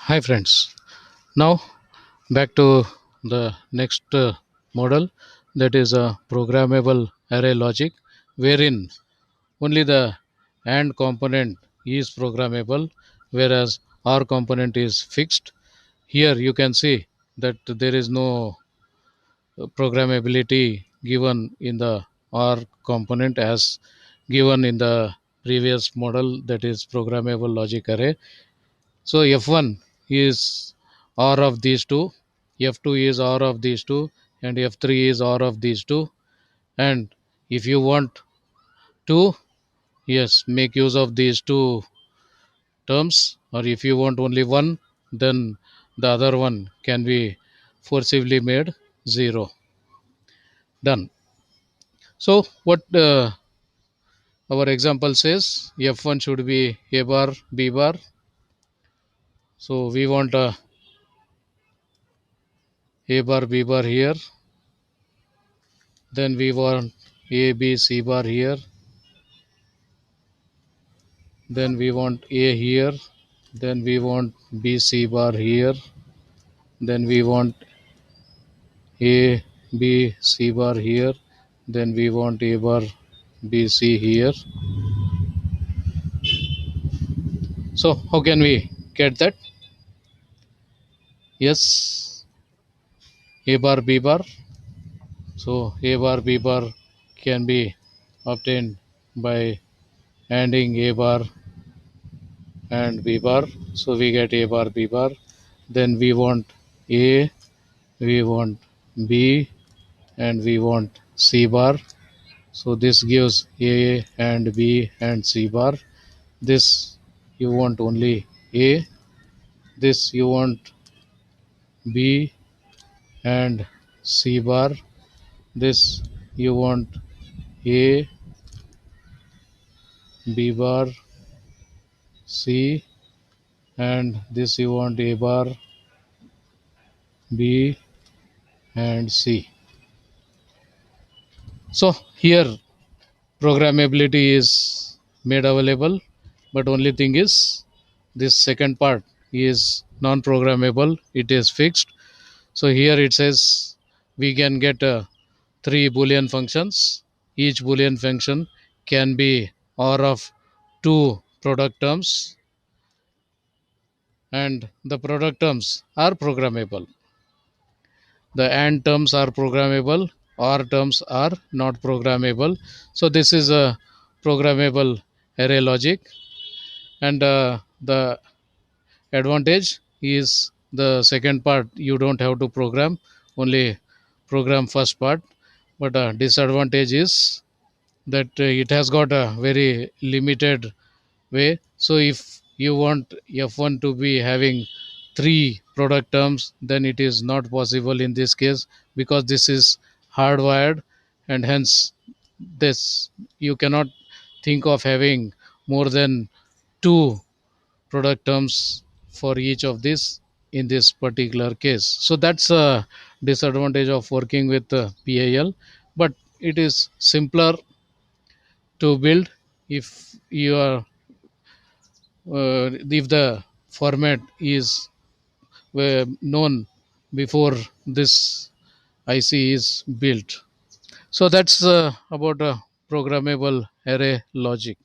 Hi friends. Now back to the next model, that is a programmable array logic, wherein only the AND component is programmable, whereas OR component is fixed. Here you can see that there is no programmability given in the OR component as given in the previous model, that is programmable logic array. So F1 is OR of these two, F2 is OR of these two, and F3 is OR of these two. And if you want to, yes, make use of these two terms, or if you want only one, then the other one can be forcibly made 0. Done. So what our example says, F1 should be A bar, B bar. So we want A bar, B bar here. Then we want A, B, C bar here. Then we want A here. Then we want B, C bar here. Then we want A, B, C bar here. Then we want A bar, B, C here. So how can we get that? Yes, A bar, B bar. So A bar, B bar can be obtained by adding A bar and B bar. So we get A bar, B bar. Then we want A, we want B, and we want C bar. So this gives A and B and C bar. This you want only A. This you want B and C bar. This you want A, B bar, C, and this you want A bar, B, and C. So here programmability is made available, but only thing is this second part is non-programmable. It is fixed. So here it says we can get three boolean functions. Each boolean function can be or of two product terms, and the product terms are programmable. The AND terms are programmable, OR terms are not programmable. So this is a programmable array logic, and the advantage is the second part you don't have to program, only program first part. But disadvantage is that it has got a very limited way. So if you want F1 to be having three product terms, then it is not possible in this case, because this is hardwired, and hence this you cannot think of having more than two product terms for each of these in this particular case. So that's a disadvantage of working with PAL, but it is simpler to build if you are if the format is known before this IC is built. So that's about a programmable array logic.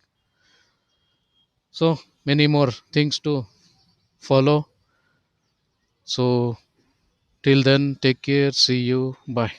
So many more things to follow. So till then, take care. See you. Bye.